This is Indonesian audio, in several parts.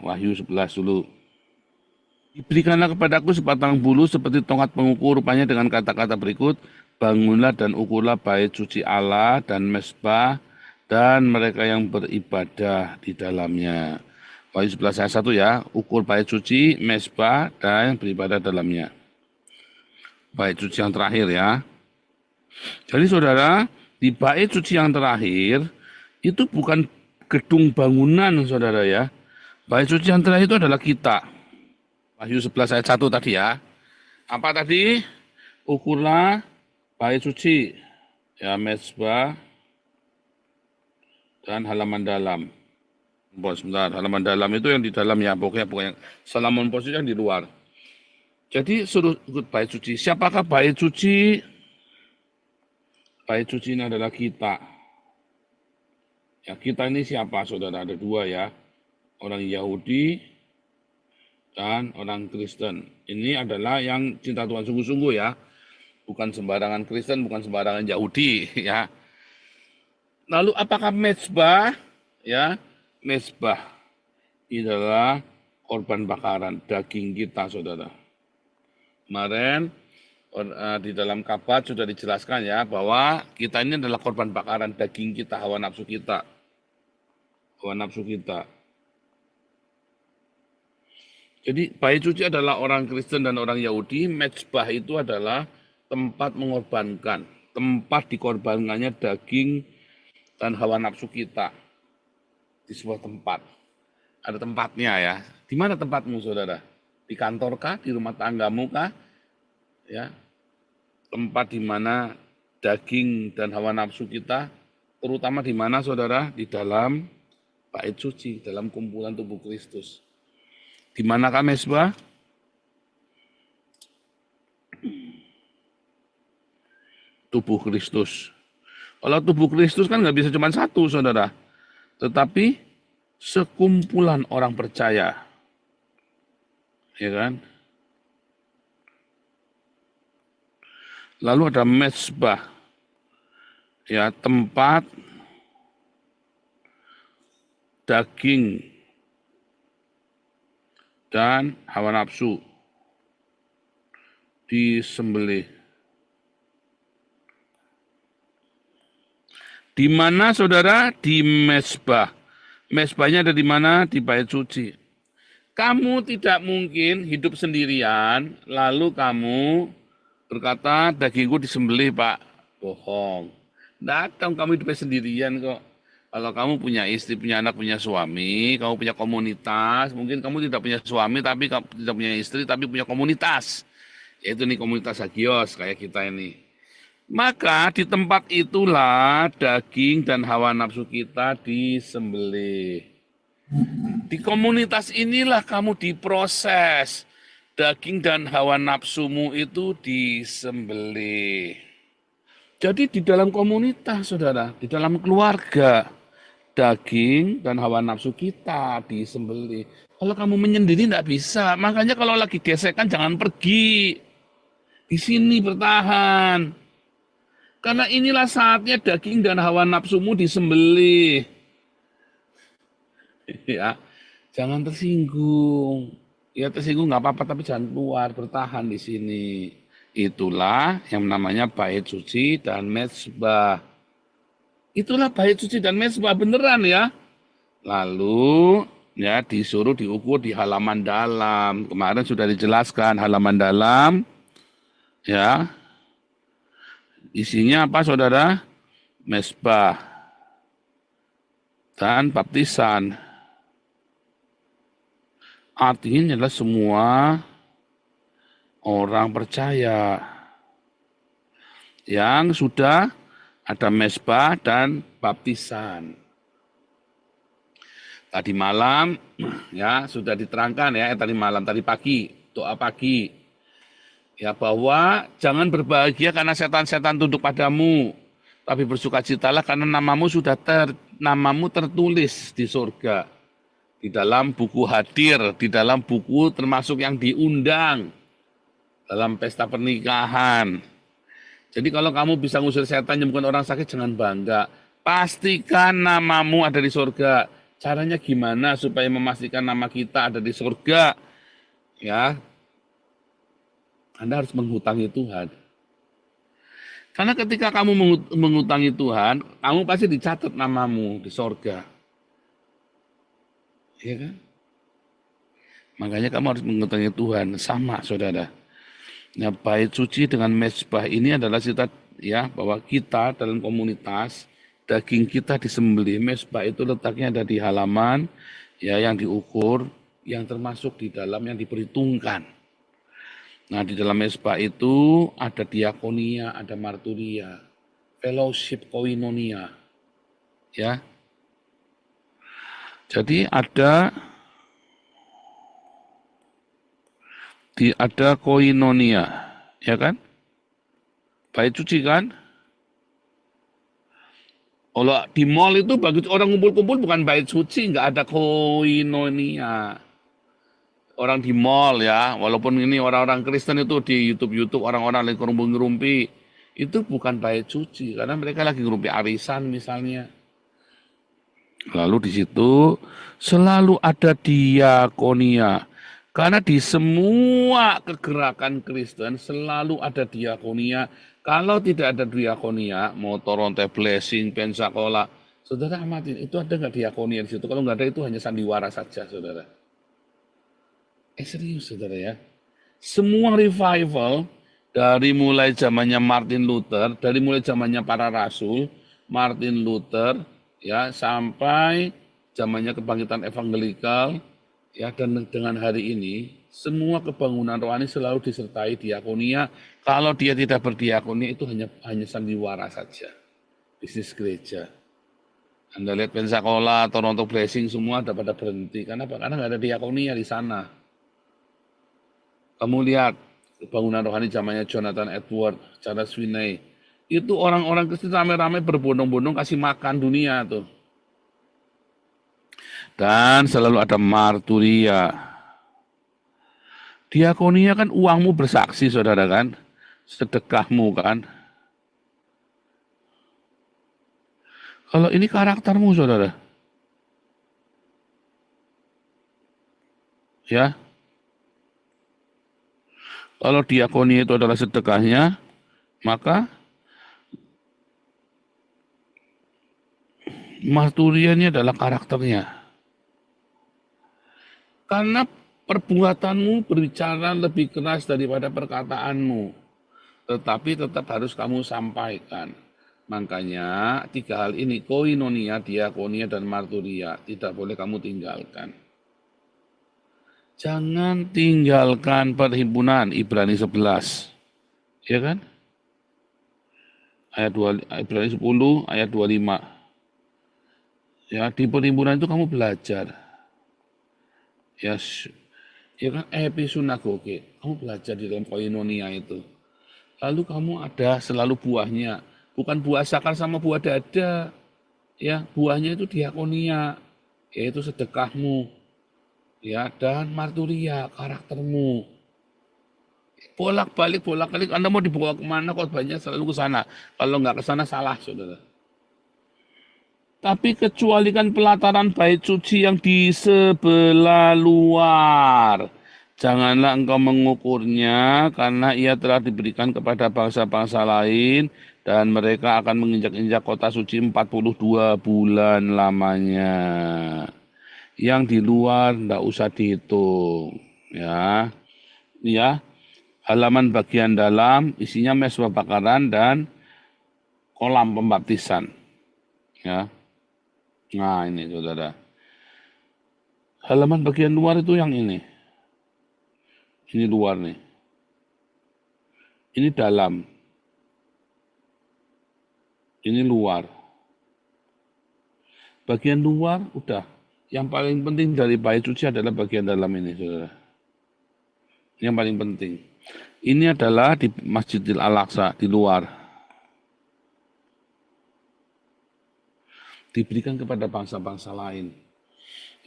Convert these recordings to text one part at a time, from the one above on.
Wahyu 11 dulu. Diberikanlah kepadaku sebatang bulu seperti tongkat pengukur, rupanya dengan kata-kata berikut, bangunlah dan ukurlah bait suci Allah dan mesbah dan mereka yang beribadah di dalamnya. Wahyu 11 ayat 1 ya, ukur bait suci, mesbah, dan yang beribadah dalamnya. Bait suci yang terakhir ya. Jadi saudara, di bait suci yang terakhir, itu bukan gedung bangunan saudara ya. Bait suci yang terakhir itu adalah kita. Wahyu 11 ayat 1 tadi ya. Apa tadi? Ukurlah bait suci, ya mezbah dan halaman dalam. Sebentar, halaman dalam itu yang di dalam ya, pokoknya Salomon Pos itu yang di luar. Jadi suruh ikut bait suci. Siapakah bait suci? Bait suci ini adalah kita. Ya, kita ini siapa saudara? Ada dua ya. Orang Yahudi dan orang Kristen. Ini adalah yang cinta Tuhan sungguh-sungguh ya. Bukan sembarangan Kristen, bukan sembarangan Yahudi ya. Lalu apakah mezbah? Ya, mezbah adalah korban bakaran daging kita, saudara. Kemarin di dalam kabar sudah dijelaskan ya bahwa kita ini adalah korban bakaran daging kita, hawa nafsu kita. Hawa nafsu kita. Jadi bait suci adalah orang Kristen dan orang Yahudi, mezbah itu adalah tempat mengorbankan, tempat dikorbankannya daging dan hawa nafsu kita di sebuah tempat. Ada tempatnya ya. Di mana tempatmu saudara? Di kantor kah? Di rumah tanggamu kah? Ya. Tempat di mana daging dan hawa nafsu kita, terutama di mana saudara? Di dalam bait suci, dalam kumpulan tubuh Kristus. Di manakah mezbah? Tubuh Kristus. Kalau tubuh Kristus kan nggak bisa cuma satu, saudara. Tetapi sekumpulan orang percaya. Ya kan? Lalu ada mezbah. Ya, tempat daging dan hawa nafsu disembelih. Di mana saudara? Di mezbah. Mezbahnya ada di mana? Di bait suci. Kamu tidak mungkin hidup sendirian, lalu kamu berkata, dagingku disembelih Pak. Bohong. Datang kamu hidupnya sendirian kok. Kalau kamu punya istri, punya anak, punya suami, kamu punya komunitas, mungkin kamu tidak punya suami, tapi kamu tidak punya istri, tapi punya komunitas. Yaitu nih komunitas Hagios, kayak kita ini. Maka di tempat itulah daging dan hawa nafsu kita disembelih. Di komunitas inilah kamu diproses. Daging dan hawa nafsumu itu disembelih. Jadi di dalam komunitas, saudara, di dalam keluarga, daging dan hawa nafsu kita disembelih. Kalau kamu menyendiri tidak bisa. Makanya kalau lagi gesekan jangan pergi. Di sini bertahan. Karena inilah saatnya daging dan hawa nafsumu disembelih. Ya, jangan tersinggung. Ya tersinggung nggak apa-apa, tapi jangan keluar, bertahan di sini. Itulah yang namanya bait suci dan mezbah. Itulah bait suci dan mezbah beneran ya. Lalu ya disuruh diukur di halaman dalam. Kemarin sudah dijelaskan halaman dalam. Ya, isinya apa saudara? Mezbah dan baptisan. Artinya adalah semua orang percaya yang sudah ada mezbah dan baptisan. Tadi malam ya sudah diterangkan ya, tadi malam, tadi pagi, doa pagi. Ya bahwa jangan berbahagia karena setan-setan tunduk padamu, tapi bersukacitalah karena namamu tertulis di surga, di dalam buku hadir, di dalam buku termasuk yang diundang dalam pesta pernikahan. Jadi kalau kamu bisa ngusir setan, nyembuhkan orang sakit, jangan bangga. Pastikan namamu ada di surga. Caranya gimana supaya memastikan nama kita ada di surga? Ya, Anda harus menghutangi Tuhan. Karena ketika kamu mengutangi Tuhan, kamu pasti dicatat namamu di sorga. Ya kan? Makanya kamu harus mengutangi Tuhan. Sama, saudara. Nah, bait suci dengan mezbah ini adalah cerita ya bahwa kita dalam komunitas, daging kita disembelih. Mezbah itu letaknya ada di halaman, ya yang diukur, yang termasuk di dalam yang diperhitungkan. Nah, di dalam mezbah itu ada diakonia, ada marturia, fellowship koinonia, ya. Jadi ada koinonia, ya kan? Bait suci kan? Kalau di mall itu bagi orang kumpul-kumpul bukan bait suci, nggak ada koinonia. Orang di mall ya, walaupun ini orang-orang Kristen itu di YouTube orang-orang lagi ngerumpi, itu bukan bait suci karena mereka lagi ngerumpi arisan misalnya. Lalu di situ selalu ada diakonia. Karena di semua kegerakan Kristen selalu ada diakonia. Kalau tidak ada diakonia, mau Toronto Blessing, Pensacola, saudara amatin, itu ada nggak diakonia di situ? Kalau nggak ada itu hanya sandiwara saja, saudara. Serius, saudara ya. Semua revival, dari mulai zamannya Martin Luther, dari mulai zamannya para rasul, Martin Luther, ya sampai zamannya kebangkitan evangelikal, ya dan dengan hari ini semua kebangunan rohani selalu disertai diakonia. Kalau dia tidak berdiakonia itu hanya sandiwara saja, bisnis gereja. Anda lihat Pensacola, Toronto Blessing semua ada pada berhenti. Karena apa? Karena nggak ada diakonia di sana. Kamu lihat bangunan rohani zamannya Jonathan Edward, Charles Finney. Itu orang-orang Kristen ramai-ramai berbondong-bondong kasih makan dunia tuh. Dan selalu ada marturia. Diakonia kan uangmu bersaksi, saudara kan? Sedekahmu kan? Kalau ini karaktermu, saudara. Ya, kalau diakonia itu adalah sedekahnya, maka marturia ini adalah karakternya. Karena perbuatanmu berbicara lebih keras daripada perkataanmu. Tetapi tetap harus kamu sampaikan. Makanya 3 hal ini, koinonia, diakonia, dan marturia, tidak boleh kamu tinggalkan. Jangan tinggalkan perhimpunan, Ibrani 11. Ya kan? Ibrani 10, ayat 25. Ya, di perhimpunan itu kamu belajar. Ya, ya kan, episinagoge, kamu belajar di dalam koinonia itu. Lalu kamu ada selalu buahnya, bukan buah sakar sama buah dada, ya buahnya itu diakonia, yaitu sedekahmu, ya dan marturia, karaktermu. Bolak-balik, Anda mau dibawa kemana khotbahnya selalu ke sana. Kalau nggak ke sana salah, saudara. Tapi kecualikan pelataran bait suci yang di sebelah luar. Janganlah engkau mengukurnya, karena ia telah diberikan kepada bangsa-bangsa lain, dan mereka akan menginjak-injak kota suci 42 bulan lamanya. Yang di luar ndak usah dihitung. Ya, ya. Halaman bagian dalam isinya mesbah bakaran dan kolam pembaptisan. Ya. Nah, ini saudara. Halaman bagian luar itu yang ini. Ini luar nih. Ini dalam. Ini luar. Bagian luar udah. Yang paling penting dari bait suci adalah bagian dalam ini, saudara. Yang paling penting. Ini adalah di Masjidil Al-Aqsa, di luar. Diberikan kepada bangsa-bangsa lain.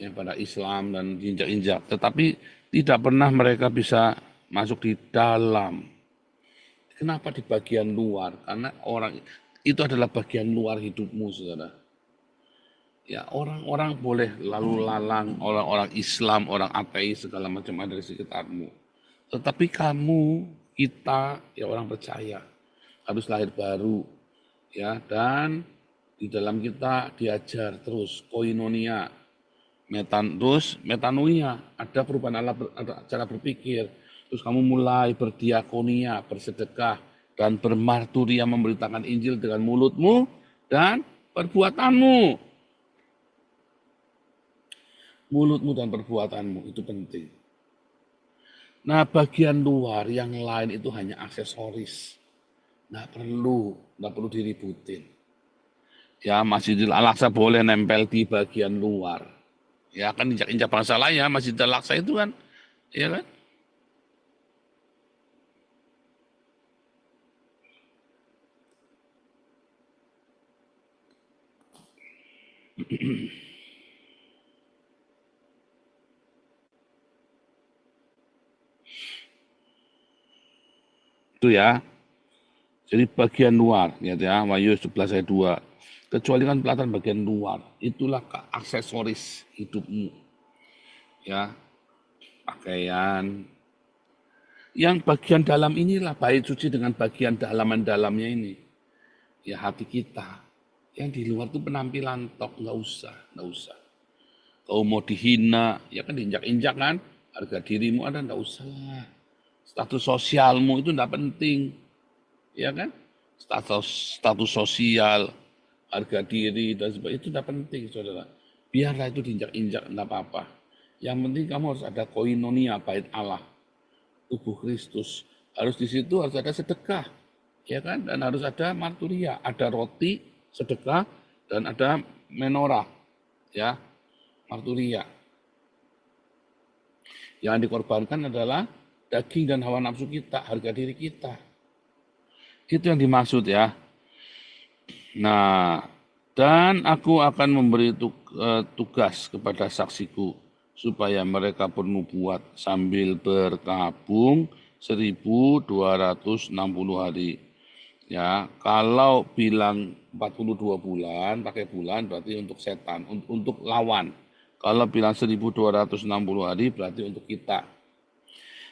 Ya, pada Islam dan injak-injak. Tetapi tidak pernah mereka bisa masuk di dalam. Kenapa di bagian luar? Karena orang itu adalah bagian luar hidupmu, saudara. Ya, orang-orang boleh lalu lalang, orang-orang Islam, orang ateis, segala macam ada di sekitarmu. Tetapi kamu, kita, ya orang percaya, harus lahir baru, ya, dan di dalam kita diajar terus koinonia, terus metanoia, ada perubahan ada cara berpikir. Terus kamu mulai berdiakonia, bersedekah, dan bermarturia memberitakan Injil dengan mulutmu dan perbuatanmu. Mulutmu dan perbuatanmu itu penting. Nah, bagian luar yang lain itu hanya aksesoris. Nggak perlu diributin. Ya, Masjidil Al-Aqsa boleh nempel di bagian luar. Ya, kan injak-injak bangsa lain ya, Masjidil Al-Aqsa itu kan. Ya kan? Itu ya. Jadi bagian luar, ya, Wahyu 11 ayat 2. Kecuali kan pelataran bagian luar, itulah aksesoris hidupmu. Ya, pakaian. Yang bagian dalam inilah bait suci dengan bagian dalaman-dalamnya ini. Ya hati kita. Yang di luar itu penampilan tok, nggak usah. Kau mau dihina, ya kan diinjak-injak kan, harga dirimu ada, nggak usah lah. Status sosialmu itu nggak penting, ya kan? Status sosial, harga diri dan sebagainya itu nggak penting, saudara. Biarlah itu diinjak-injak, nggak apa-apa. Yang penting kamu harus ada koinonia, bait Allah, tubuh Kristus. Harus di situ harus ada sedekah, ya kan? Dan harus ada marturia, ada roti, sedekah, dan ada menorah, ya, marturia. Yang dikorbankan adalah daging dan hawa nafsu kita, harga diri kita. Itu yang dimaksud ya. Nah, dan aku akan memberi tugas kepada saksiku supaya mereka bernubuat sambil berkabung 1260 hari. Ya, kalau bilang 42 bulan, pakai bulan berarti untuk setan, untuk lawan. Kalau bilang 1260 hari berarti untuk kita.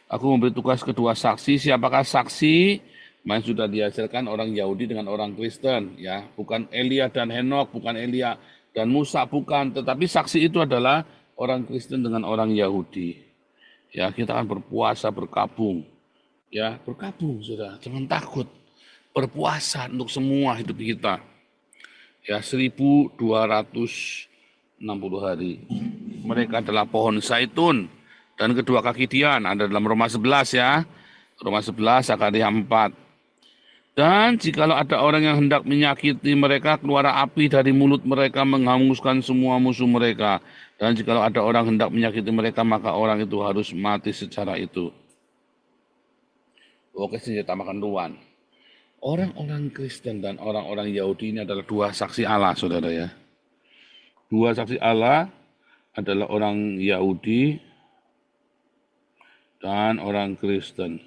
Aku memberi tugas kedua saksi. Siapakah saksi? Main sudah dihasilkan orang Yahudi dengan orang Kristen, ya, bukan Elia dan Henok, bukan Elia dan Musa, bukan, tetapi saksi itu adalah orang Kristen dengan orang Yahudi. Ya, kita akan berpuasa berkabung, ya, berkabung, sudah, jangan takut, berpuasa untuk semua hidup kita, ya, 1260 hari. Mereka adalah pohon zaitun dan kedua kaki Dian, ada dalam Roma 11 ya, Roma 11, Zakaria 4. Dan jikalau ada orang yang hendak menyakiti mereka, keluar api dari mulut mereka menghanguskan semua musuh mereka. Dan jikalau ada orang hendak menyakiti mereka, maka orang itu harus mati secara itu. Oke, senjata makan tuan. Orang-orang Kristen dan orang-orang Yahudi ini adalah dua saksi Allah, saudara ya. Dua saksi Allah adalah orang Yahudi dan orang Kristen.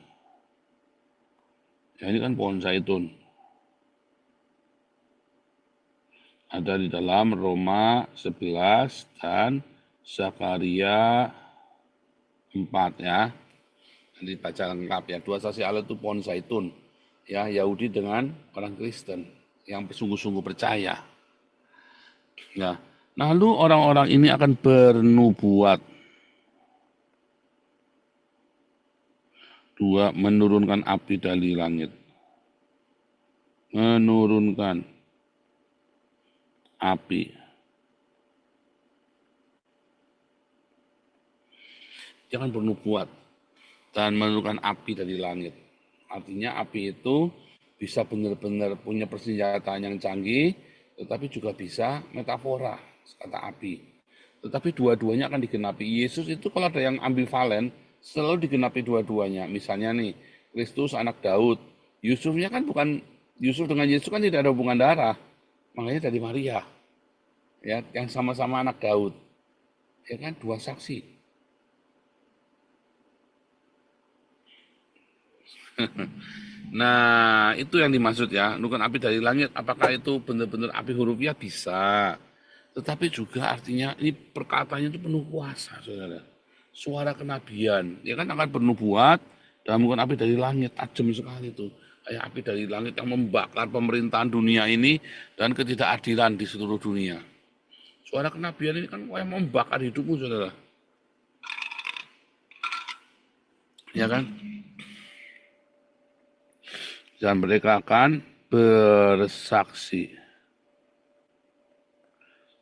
Ya, ini kan pohon zaitun. Ada di dalam Roma 11 dan Zakaria 4 ya. Nanti baca lengkap ya. Dua saksi Allah itu pohon zaitun. Ya, Yahudi dengan orang Kristen yang sungguh-sungguh percaya. Ya. Lalu orang-orang ini akan bernubuat. Dua, menurunkan api dari langit. Menurunkan api. Jangan bernubuat dan menurunkan api dari langit. Artinya api itu bisa benar-benar punya persenjataan yang canggih, tetapi juga bisa metafora, kata api. Tetapi dua-duanya akan digenapi. Yesus itu kalau ada yang ambivalen, selalu digenapi dua-duanya. Misalnya nih, Kristus anak Daud. Yusufnya kan bukan, Yusuf dengan Yesus kan tidak ada hubungan darah. Makanya dari Maria. Ya, yang sama-sama anak Daud. Ya kan, dua saksi. Nah, itu yang dimaksud ya, menurunkan api dari langit. Apakah itu benar-benar api hurufiah? Bisa. Tetapi juga artinya ini perkataannya itu penuh kuasa, saudara. Suara kenabian, ya kan akan bernubuat dan mungkin api dari langit, tajam sekali itu. Kayak api dari langit yang membakar pemerintahan dunia ini dan ketidakadilan di seluruh dunia. Suara kenabian ini kan kayak membakar hidupmu, saudara. Ya kan? Dan mereka akan bersaksi.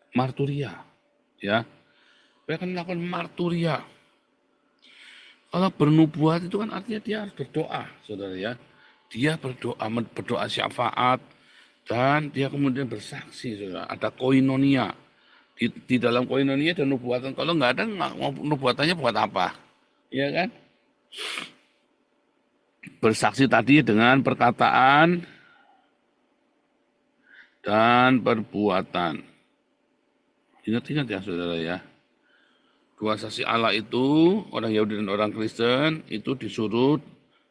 Marturia, ya. Mereka akan melakukan marturia. Kalau bernubuat itu kan artinya dia harus berdoa, saudara ya. Dia berdoa, berdoa syafaat, dan dia kemudian bersaksi, saudara. Ada koinonia. Di dalam koinonia dan nubuatan. Kalau nggak ada, nubuatannya buat apa? Ya kan? Bersaksi tadi dengan perkataan dan perbuatan. Ingat-ingat ya, saudara ya. Dua saksi Allah itu, orang Yahudi dan orang Kristen, itu disuruh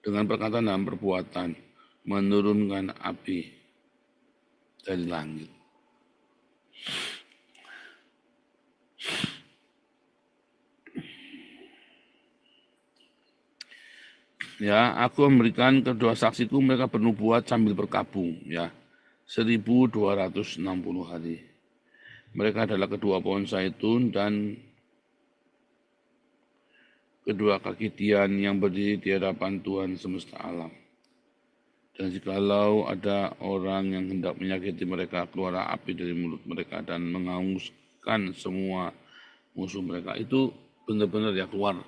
dengan perkataan dan perbuatan menurunkan api dari langit. Ya, aku memberikan kedua saksiku, mereka bernubuat sambil berkabung, ya. 1260 hari. Mereka adalah kedua pohon zaitun dan kedua kaki Tian yang berdiri di hadapan Tuhan semesta alam. Dan jikalau ada orang yang hendak menyakiti mereka, keluar api dari mulut mereka dan menghanguskan semua musuh mereka. Itu benar-benar ya keluar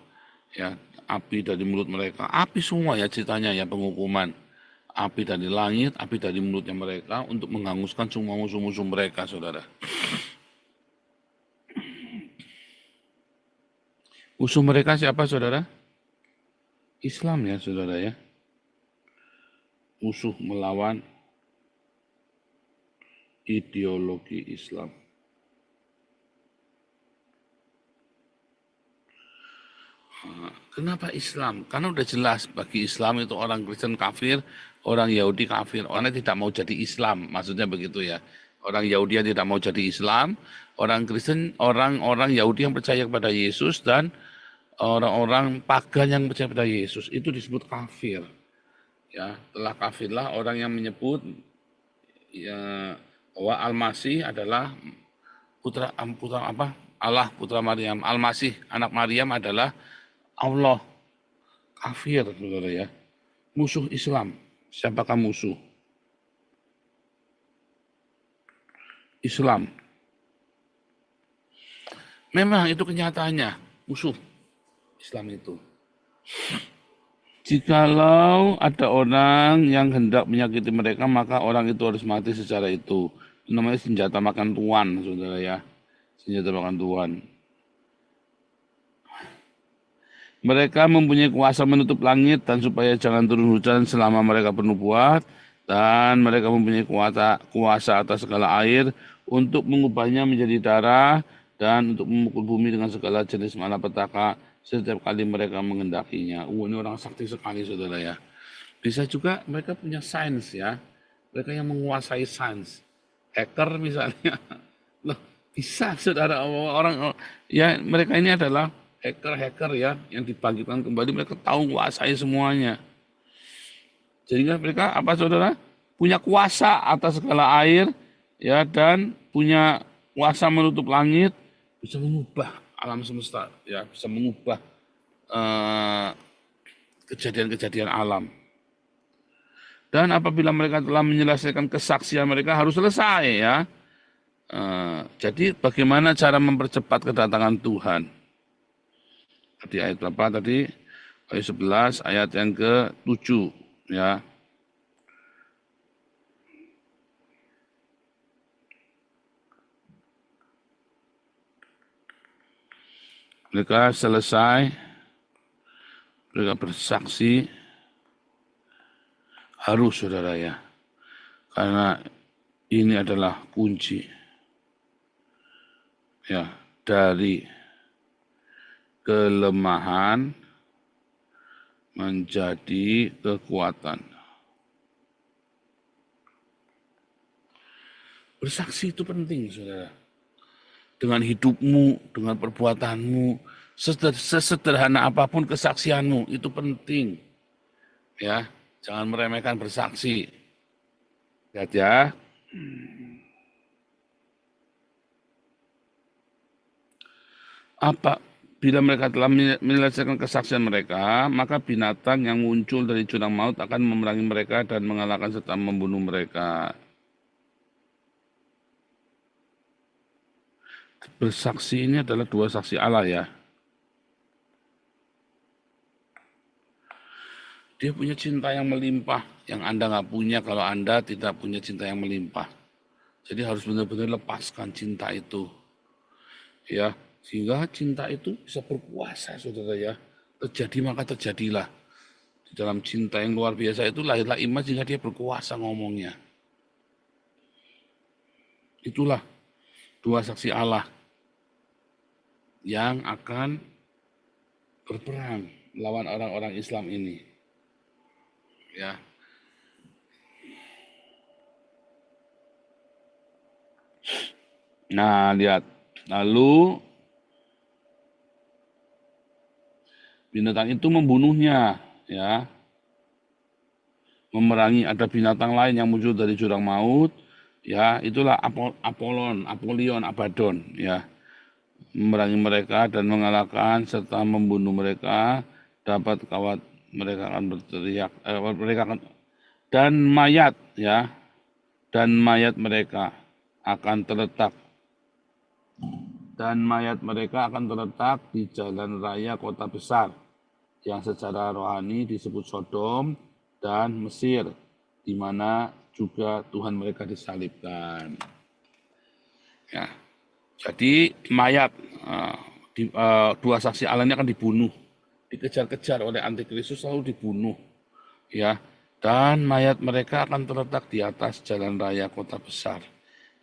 ya api dari mulut mereka. Api semua ya ceritanya ya penghukuman. Api dari langit, api dari mulutnya mereka untuk menghanguskan semua musuh-musuh mereka, saudara. Musuh mereka siapa, saudara? Islam ya, saudara ya. Musuh melawan ideologi Islam. Kenapa Islam? Karena udah jelas bagi Islam itu orang Kristen kafir, orang Yahudi kafir. Orang tidak mau jadi Islam, maksudnya begitu ya. Orang Yahudi yang tidak mau jadi Islam, orang Kristen, orang-orang Yahudi yang percaya kepada Yesus dan orang-orang pagan yang percaya pada Yesus itu disebut kafir. Ya, telah kafirlah orang yang menyebut ya, bahwa Al-Masih adalah putra apa? Allah putra Maryam. Al-Masih anak Maryam adalah Allah. Kafir, saudara ya. Musuh Islam. Siapakah musuh? Islam. Memang itu kenyataannya musuh Islam itu. Jikalau ada orang yang hendak menyakiti mereka, maka orang itu harus mati secara itu. Itu namanya senjata makan tuan, saudara ya. Senjata makan tuan. Mereka mempunyai kuasa menutup langit dan supaya jangan turun hujan selama mereka bernubuat, dan mereka mempunyai kuasa atas segala air untuk mengubahnya menjadi darah dan untuk memukul bumi dengan segala jenis malapetaka setiap kali mereka mengendakinya. Ini orang sakti sekali, saudara ya. Bisa juga mereka punya sains ya. Mereka yang menguasai sains. Hacker misalnya. Loh, bisa saudara orang ya mereka ini adalah hacker-hacker ya yang dibangkitkan kembali, mereka tahu menguasai semuanya. Sehingga mereka apa, saudara? Punya kuasa atas segala air ya dan punya kuasa menutup langit, bisa mengubah alam semesta ya, bisa mengubah kejadian-kejadian alam. Dan apabila mereka telah menyelesaikan kesaksian mereka harus selesai ya. Jadi bagaimana cara mempercepat kedatangan Tuhan? Di ayat berapa tadi? Ayat 11, ayat yang ke-7 ya. Mereka selesai, mereka bersaksi, harus saudara ya. Karena ini adalah kunci ya dari kelemahan menjadi kekuatan. Bersaksi itu penting, saudara. dengan hidupmu, dengan perbuatanmu, sesederhana apapun kesaksianmu, itu penting. Ya, jangan meremehkan bersaksi. Lihat ya. Bila mereka telah menyelesaikan kesaksian mereka, maka binatang yang muncul dari jurang maut akan memerangi mereka dan mengalahkan serta membunuh mereka. Bersaksi ini adalah dua saksi Allah ya. Dia punya cinta yang melimpah, yang Anda nggak punya kalau Anda tidak punya cinta yang melimpah. Jadi harus benar-benar lepaskan cinta itu. Ya, sehingga cinta itu bisa berkuasa, saudara ya. Terjadi maka terjadilah. Di dalam cinta yang luar biasa itu lahirlah iman sehingga dia berkuasa ngomongnya. Itulah dua saksi Allah yang akan berperang melawan orang-orang Islam ini. Ya. Nah, lihat. Lalu binatang itu membunuhnya, ya. Memerangi ada binatang lain yang muncul dari jurang maut, ya, itulah Apolion, Abaddon, ya. Memerangi mereka dan mengalahkan serta membunuh mereka, dapat kawat mereka akan berteriak, mereka akan dan mayat, ya, dan mayat mereka akan terletak di jalan raya kota besar yang secara rohani disebut Sodom dan Mesir, di mana juga Tuhan mereka disalibkan. Ya, jadi mayat dua saksi Allah ini akan dibunuh, dikejar-kejar oleh antikristus lalu dibunuh, ya. Dan mayat mereka akan terletak di atas jalan raya kota besar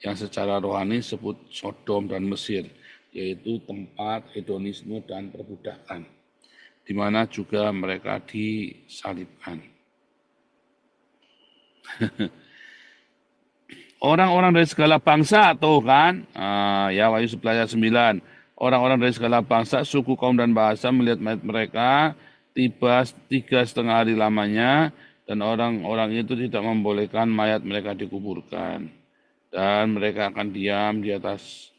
yang secara rohani disebut Sodom dan Mesir, yaitu tempat hedonisme dan perbudakan, di mana juga mereka disalibkan. Orang-orang dari segala bangsa, tuh kan, ya Wahyu 11 ayat 9. Orang-orang dari segala bangsa, suku, kaum, dan bahasa melihat mayat mereka tiba 3,5 hari lamanya, dan orang-orang itu tidak membolehkan mayat mereka dikuburkan. Dan mereka akan diam di atas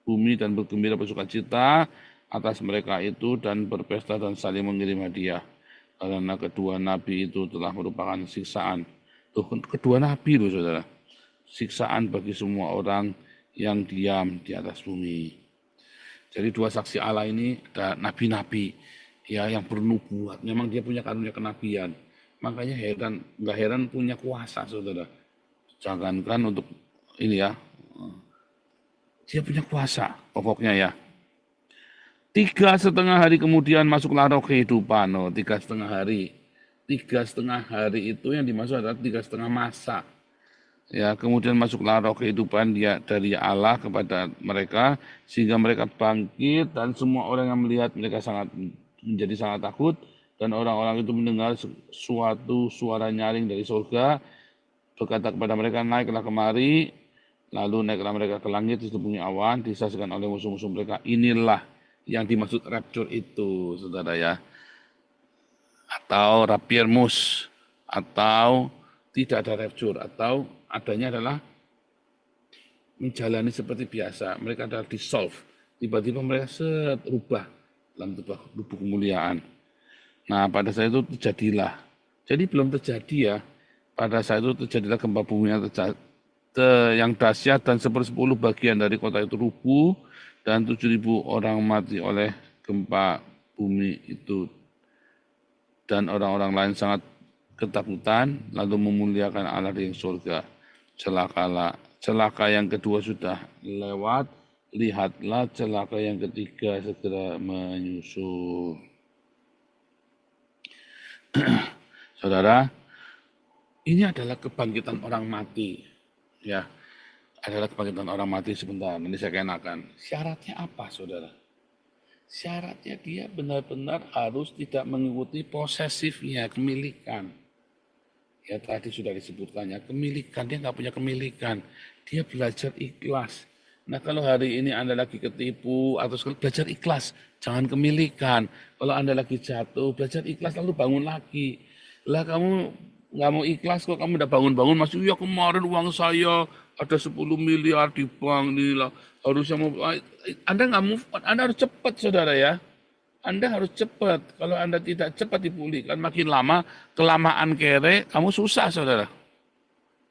bumi dan bergembira bersukacita atas mereka itu dan berpesta dan saling mengirim hadiah. Karena kedua nabi itu telah merupakan siksaan. Tuh, kedua nabi loh saudara. Siksaan bagi semua orang yang diam di atas bumi. Jadi dua saksi Allah ini ada nabi-nabi ya yang bernubuat. Memang dia punya karunia kenabian. Makanya nggak heran punya kuasa saudara. Jangankan untuk ini ya, dia punya kuasa pokoknya ya. 3,5 hari kemudian masuklah roh kehidupan. 3,5 hari. 3,5 hari itu yang dimaksud adalah 3,5 masa. Ya, kemudian masuklah roh kehidupan dia dari Allah kepada mereka sehingga mereka bangkit dan semua orang yang melihat mereka menjadi sangat takut dan orang-orang itu mendengar suatu suara nyaring dari surga berkata kepada mereka, naiklah kemari, lalu naiklah mereka ke langit diseluruhi awan disaksikan oleh musuh-musuh mereka. Inilah yang dimaksud rapture itu, saudara ya, atau rapiermus, atau tidak ada rapture, atau adanya adalah menjalani seperti biasa. Mereka adalah dissolve. Tiba-tiba mereka serubah dalam tubuh kemuliaan. Nah, pada saat itu terjadilah. Jadi belum terjadi ya. Pada saat itu terjadilah gempa bumi yang dahsyat dan 1/10 bagian dari kota itu rubuh dan 7.000 orang mati oleh gempa bumi itu. Dan orang-orang lain sangat ketakutan lalu memuliakan Allah di surga. Celaka yang kedua sudah lewat, lihatlah celaka yang ketiga segera menyusul. Saudara, ini adalah kebangkitan orang mati. Ya, adalah kebangkitan orang mati sebentar. Nanti saya kenakan. Syaratnya apa, saudara? Syaratnya dia benar-benar harus tidak mengikuti posesifnya, kemilikan. Ya tadi sudah disebutkannya, kemilikan, dia nggak punya kemilikan. Dia belajar ikhlas. Nah, kalau hari ini Anda lagi ketipu atau belajar ikhlas, jangan kemilikan. Kalau Anda lagi jatuh, belajar ikhlas lalu bangun lagi. Lah kamu nggak mau ikhlas kok kamu udah bangun-bangun masih ya kemarin uang saya ada 10 miliar di bank nih lah harusnya mau Anda nggak move on, Anda harus cepat saudara ya. Anda harus cepat. Kalau Anda tidak cepat dipulihkan makin lama kelamaan kere kamu susah saudara.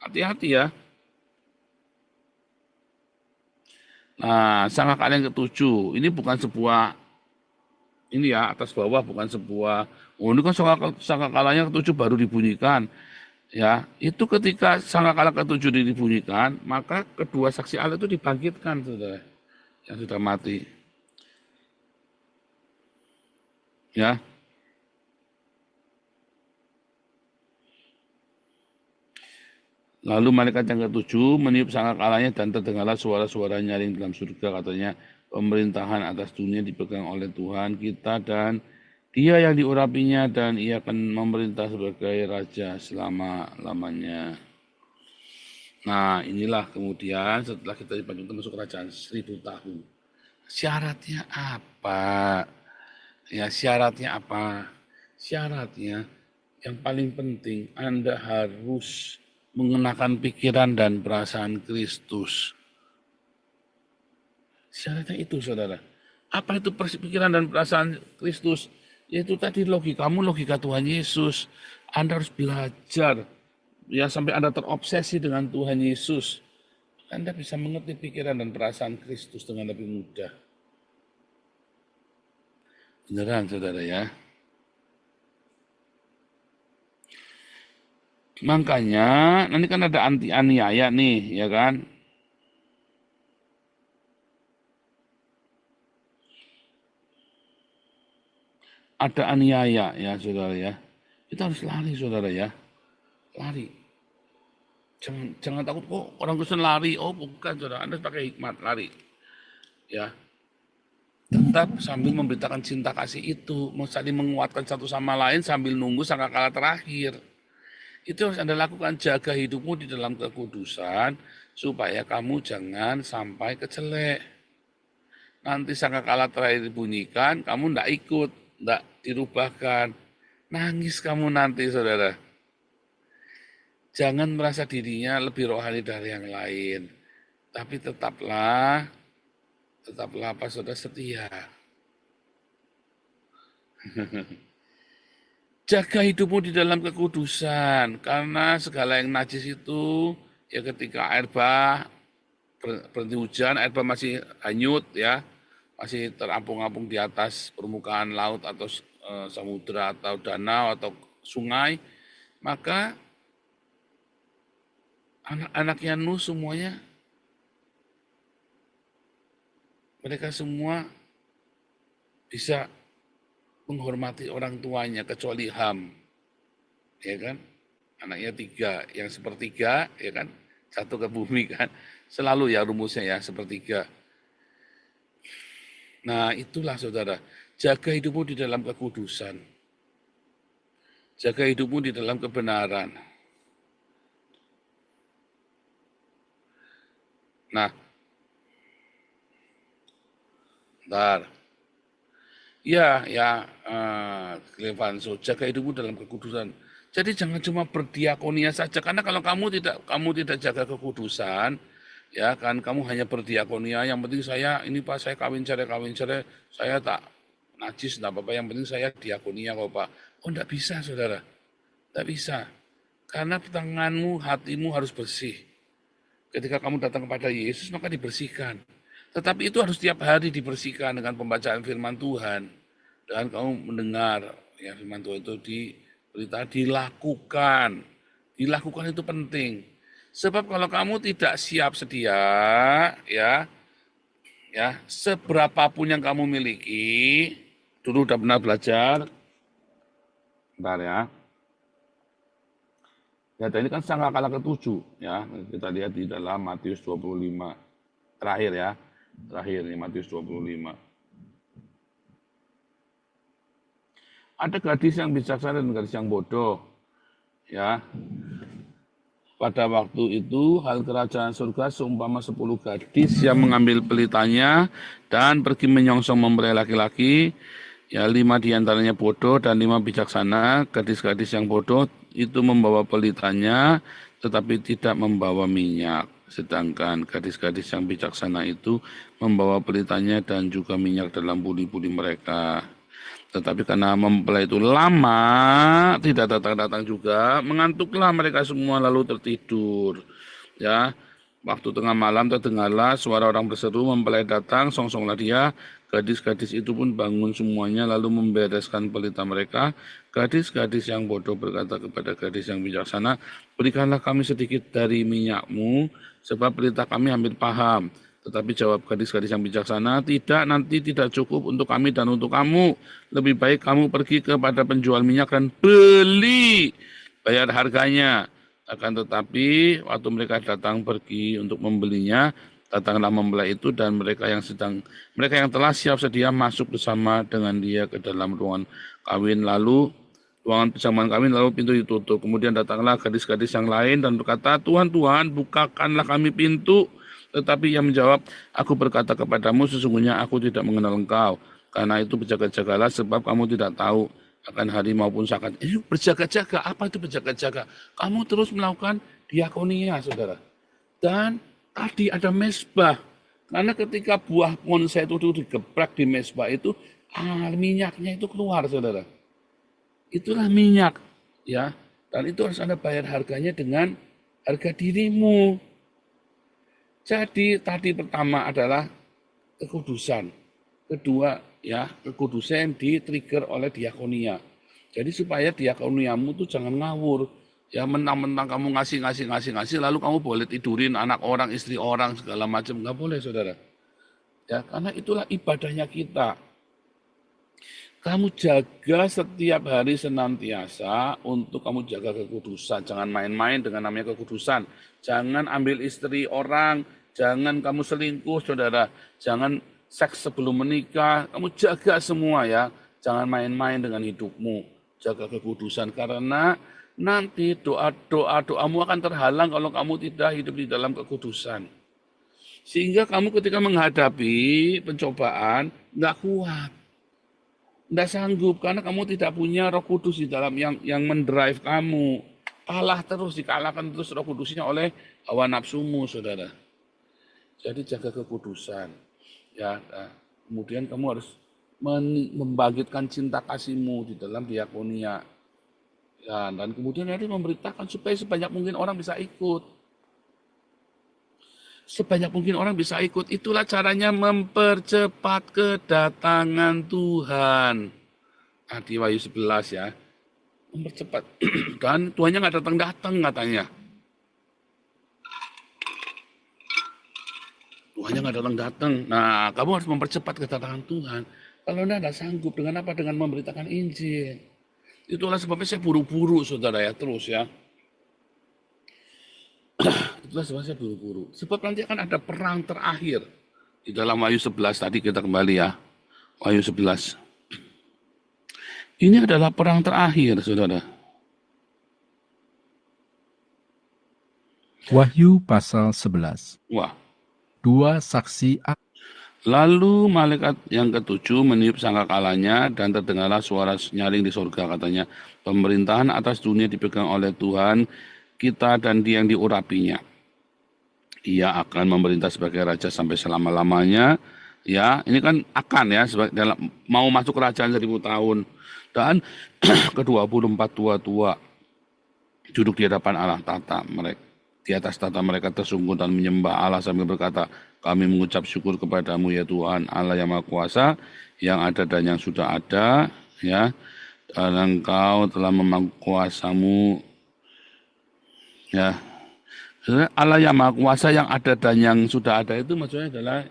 Hati-hati ya. Nah, sangkakala yang ketujuh, ini bukan sebuah, ini ya, atas bawah bukan sebuah, oh ini kan sangkakalanya ketujuh baru dibunyikan. Ya, itu ketika sangkakala ketujuh dibunyikan, maka kedua saksi Allah itu dibangkitkan, saudara, yang sudah mati. Ya, lalu malaikat yang ketujuh meniup sangkakalanya dan terdengarlah suara-suara nyaring dalam surga katanya pemerintahan atas dunia dipegang oleh Tuhan kita dan dia yang diurapinya dan ia akan memerintah sebagai raja selama-lamanya. Nah inilah kemudian setelah kita dipanggil masuk kerajaan 1000 tahun. Syaratnya apa? Ya syaratnya apa? Syaratnya yang paling penting Anda harus mengenakan pikiran dan perasaan Kristus. Syaratnya itu saudara. Apa itu pikiran dan perasaan Kristus? Yaitu tadi logikamu, logika Tuhan Yesus. Anda harus belajar ya sampai Anda terobsesi dengan Tuhan Yesus. Anda bisa mengerti pikiran dan perasaan Kristus dengan lebih mudah. Beneran saudara ya. Makanya nanti kan ada anti aniaya nih ya kan. Ada aniaya ya saudara ya. Kita harus lari saudara ya. Lari. Jangan takut kok orang Kristen lari. Oh bukan saudara, Anda pakai hikmat lari. Ya, tetap sambil memberitakan cinta kasih itu, saling menguatkan satu sama lain sambil nunggu sangkakala terakhir. Itu harus Anda lakukan, jaga hidupmu di dalam kekudusan supaya kamu jangan sampai kecelek. Nanti sangkakala terakhir dibunyikan, kamu ndak ikut, ndak dirubahkan. Nangis kamu nanti, saudara. Jangan merasa dirinya lebih rohani dari yang lain. Tapi tetaplah apa saudara setia. Jaga hidupmu di dalam kekudusan, karena segala yang najis itu, ya ketika air bah, berhenti hujan, air bah masih hanyut ya, masih terampung-ampung di atas permukaan laut atau samudera atau danau atau sungai, maka anak-anaknya Nuh semuanya, mereka semua bisa menghormati orang tuanya kecuali Ham, ya kan? Anaknya 3, yang sepertiga, ya kan? Satu ke bumi kan, selalu ya rumusnya ya sepertiga. Nah itulah saudara, jaga hidupmu di dalam kekudusan, jaga hidupmu di dalam kebenaran. Nah, bentar. Ya, Clevanso, jaga hidupmu dalam kekudusan. Jadi jangan cuma berdiakonia saja, karena kalau kamu tidak jaga kekudusan, ya kan kamu hanya berdiakonia. Yang penting saya ini Pak, saya kawin cerai, saya tak najis, tidak apa-apa. Yang penting saya diakonia kok Pak. Oh, tidak bisa, saudara, tidak bisa. Karena tanganmu, hatimu harus bersih. Ketika kamu datang kepada Yesus, maka dibersihkan. Tetapi itu harus setiap hari dibersihkan dengan pembacaan firman Tuhan. Dan kamu mendengar ya firman Tuhan itu diberita dilakukan. Dilakukan itu penting. Sebab kalau kamu tidak siap sedia, ya seberapapun yang kamu miliki, dulu udah pernah belajar, bentar ya. Ya, ini kan sangkakala ke-7 ya. Kita lihat di dalam Matius 25. Terakhir ya. Terakhir nih Matius 25. Ada gadis yang bijaksana dan gadis yang bodoh. Ya. Pada waktu itu hal kerajaan surga seumpama 10 gadis yang mengambil pelitanya dan pergi menyongsong mempelai laki-laki. Ya, 5 diantaranya bodoh dan 5 bijaksana. Gadis-gadis yang bodoh itu membawa pelitanya tetapi tidak membawa minyak. Sedangkan gadis-gadis yang bijaksana itu membawa pelitanya dan juga minyak dalam buli-buli mereka. Tetapi karena mempelai itu lama, tidak datang-datang juga, mengantuklah mereka semua lalu tertidur. Ya, waktu tengah malam terdengarlah suara orang berseru, mempelai datang, songsonglah dia. Gadis-gadis itu pun bangun semuanya lalu membereskan pelita mereka. Gadis-gadis yang bodoh berkata kepada gadis yang bijaksana, berikanlah kami sedikit dari minyakmu, sebab pelita kami hampir paham. Tetapi jawab gadis-gadis yang bijaksana, tidak, nanti tidak cukup untuk kami dan untuk kamu. Lebih baik kamu pergi kepada penjual minyak dan beli, bayar harganya. Akan tetapi waktu mereka datang pergi untuk membelinya, datanglah mempelai itu dan mereka yang telah siap sedia masuk bersama dengan dia ke dalam ruangan kawin, lalu ruangan perjamuan kawin, lalu pintu ditutup. Kemudian datanglah gadis-gadis yang lain dan berkata, Tuhan, Tuhan, bukakanlah kami pintu. Tetapi ia menjawab, aku berkata kepadamu, sesungguhnya aku tidak mengenal engkau. Karena itu berjaga-jagalah sebab kamu tidak tahu akan hari maupun saat. Berjaga-jaga, apa itu berjaga-jaga? Kamu terus melakukan diakonia, saudara. Dan tadi ada mesbah. Karena ketika buah bonsai itu digeprek di mesbah itu, minyaknya itu keluar, saudara. Itulah minyak, ya. Dan itu harus Anda bayar harganya dengan harga dirimu. Jadi tadi pertama adalah kekudusan. Kedua, ya, kekudusan di-trigger oleh diakonia. Jadi supaya diakoniamu tuh jangan ngawur. Ya, mentang-mentang kamu ngasih, lalu kamu boleh tidurin anak orang, istri orang, segala macam. Nggak boleh, saudara. Ya, karena itulah ibadahnya kita. Kamu jaga setiap hari senantiasa untuk kamu jaga kekudusan. Jangan main-main dengan namanya kekudusan. Jangan ambil istri orang, jangan kamu selingkuh, saudara. Jangan seks sebelum menikah. Kamu jaga semua ya. Jangan main-main dengan hidupmu. Jaga kekudusan karena nanti doamu akan terhalang kalau kamu tidak hidup di dalam kekudusan. Sehingga kamu ketika menghadapi pencobaan nggak kuat. Tidak sanggup karena kamu tidak punya Roh Kudus di dalam yang mendrive kamu. Kalah terus, dikalahkan terus Roh Kudusnya oleh hawa nafsumu, saudara. Jadi jaga kekudusan. Ya, kemudian kamu harus membangkitkan cinta kasihmu di dalam diakonia. Ya, dan kemudian harus memberitakan supaya sebanyak mungkin orang bisa ikut. Sebanyak mungkin orang bisa ikut. Itulah caranya mempercepat kedatangan Tuhan. Nah, di Wahyu 11 ya. Mempercepat. Dan Tuhannya nggak datang-datang katanya. Tuhannya nggak datang-datang. Nah, kamu harus mempercepat kedatangan Tuhan. Kalau Anda nggak sanggup, dengan apa? Dengan memberitakan Injil. Itulah sebabnya saya buru-buru, saudara ya, terus ya. Itulah sebabnya saya buru-buru. Sebab nanti akan ada perang terakhir. Di dalam Wahyu 11 tadi kita kembali ya. Wahyu 11. Ini adalah perang terakhir, saudara. Wahyu pasal 11. Wah. Dua saksi. Lalu malaikat yang ketujuh meniup sangkakalanya dan terdengarlah suara nyaring di surga katanya, pemerintahan atas dunia dipegang oleh Tuhan kita dan Dia yang diurapinya. Ia akan memerintah sebagai raja sampai selama-lamanya. Ya, ini kan akan ya, mau masuk kerajaan 1000 tahun. Dan ke-24 tua-tua duduk di hadapan Allah tata mereka. Di atas tata mereka tersungkur dan menyembah Allah sambil berkata, kami mengucap syukur kepadamu ya Tuhan Allah yang Maha Kuasa, yang ada dan yang sudah ada, ya. Dan Engkau telah memangku kuasamu, ya. Allah yang Maha Kuasa, yang ada dan yang sudah ada itu maksudnya adalah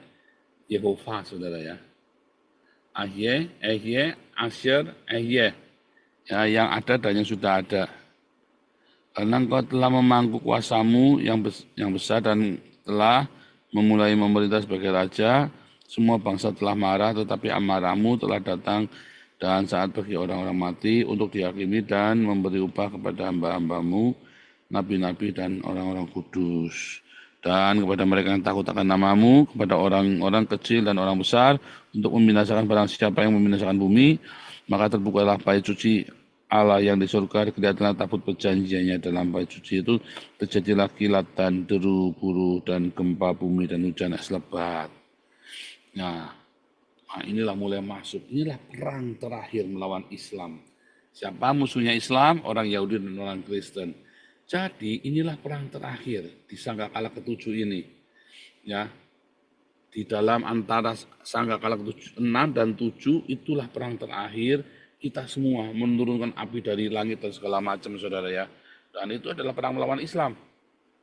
Yehova, saudara ya. Ahye, Asher, Ehye. Ya, yang ada dan yang sudah ada. Karena Engkau telah memangku kuasamu yang besar dan telah memulai memerintah sebagai raja, semua bangsa telah marah, tetapi amarahmu telah datang dan saat bagi orang-orang mati untuk dihakimi dan memberi upah kepada hamba-hambamu nabi-nabi dan orang-orang kudus. Dan kepada mereka yang takut akan namamu, kepada orang-orang kecil dan orang besar, untuk membinasakan barang siapa yang membinasakan bumi, maka terbukalah bait suci Allah yang di surga, kelihatanlah tabut perjanjiannya dalam bait suci itu, terjadilah kilat dan deru guru dan gempa bumi dan hujan es lebat. Nah, inilah mulai masuk, inilah perang terakhir melawan Islam. Siapa musuhnya Islam? Orang Yahudi dan orang Kristen. Jadi inilah perang terakhir di sangkakala ketujuh ini. Ya, di dalam antara sangkakala ketujuh, 6 dan 7 itulah perang terakhir. Kita semua menurunkan api dari langit dan segala macam, saudara ya. Dan itu adalah perang melawan Islam.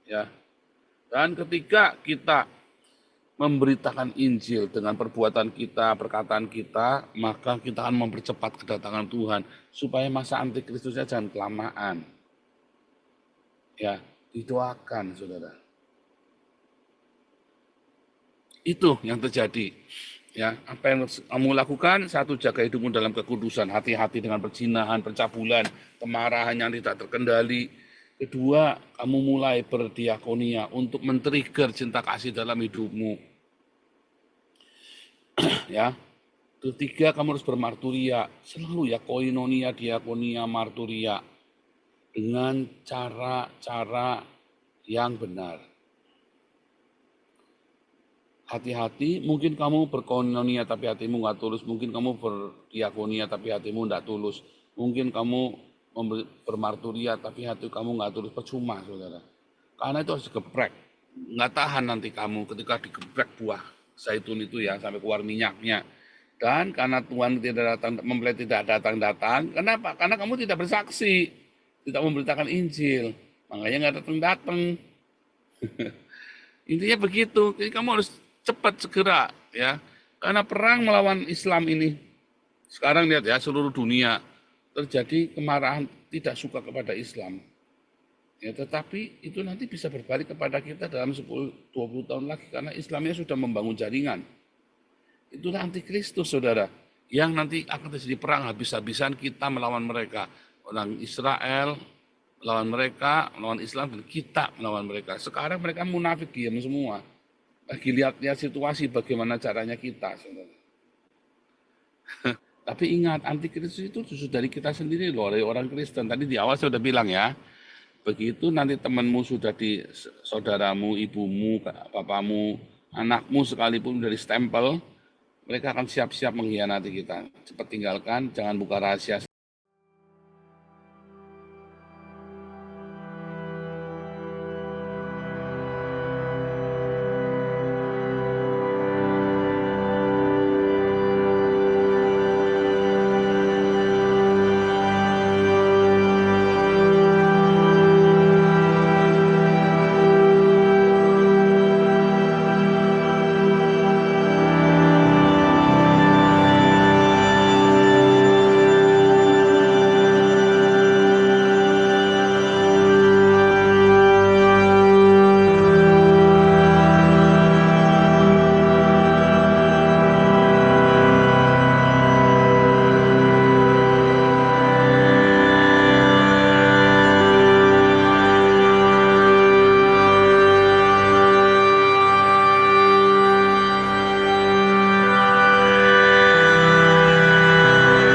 Ya. Dan ketika kita memberitakan Injil dengan perbuatan kita, perkataan kita, maka kita akan mempercepat kedatangan Tuhan supaya masa antikristusnya jangan kelamaan. Ya, didoakan, saudara. Itu yang terjadi. Ya, apa yang kamu lakukan? Satu, jaga hidupmu dalam kekudusan, hati-hati dengan perzinahan, pencabulan, kemarahan yang tidak terkendali. Kedua, kamu mulai berdiakonia untuk men-trigger cinta kasih dalam hidupmu. Ya. Ketiga, kamu harus bermarturia. Selalu ya, koinonia, diakonia, marturia. Dengan cara-cara yang benar. Hati-hati, mungkin kamu berkoinonia tapi hatimu nggak tulus. Mungkin kamu berdiakonia tapi hatimu nggak tulus. Mungkin kamu bermarturia tapi hati kamu nggak tulus. Percuma, saudara. Karena itu harus digeprek. Nggak tahan nanti kamu ketika digeprek buah zaitun itu ya, sampai keluar minyaknya. Dan karena Tuhan tidak datang, mempelai tidak datang-datang. Kenapa? Karena kamu tidak bersaksi. Tidak memberitakan Injil. Makanya nggak datang-datang. Intinya begitu. Jadi kamu harus cepat segera ya. Karena perang melawan Islam ini sekarang lihat ya, seluruh dunia terjadi kemarahan tidak suka kepada Islam. Ya, tetapi itu nanti bisa berbalik kepada kita dalam 10-20 tahun lagi karena Islamnya sudah membangun jaringan. Itulah antikristus, saudara, yang nanti akan terjadi perang habis-habisan kita melawan mereka. Orang Israel melawan mereka, melawan Islam, dan kita melawan mereka. Sekarang mereka munafik, diam semua. Lagi lihat situasi bagaimana caranya kita, saudara. Tapi ingat, antikristus itu justru dari kita sendiri loh, dari orang Kristen. Tadi di awal saya sudah bilang ya, begitu nanti temanmu sudah di saudaramu, ibumu, papamu, anakmu sekalipun dari stempel, mereka akan siap-siap mengkhianati kita. Cepat tinggalkan, jangan buka rahasia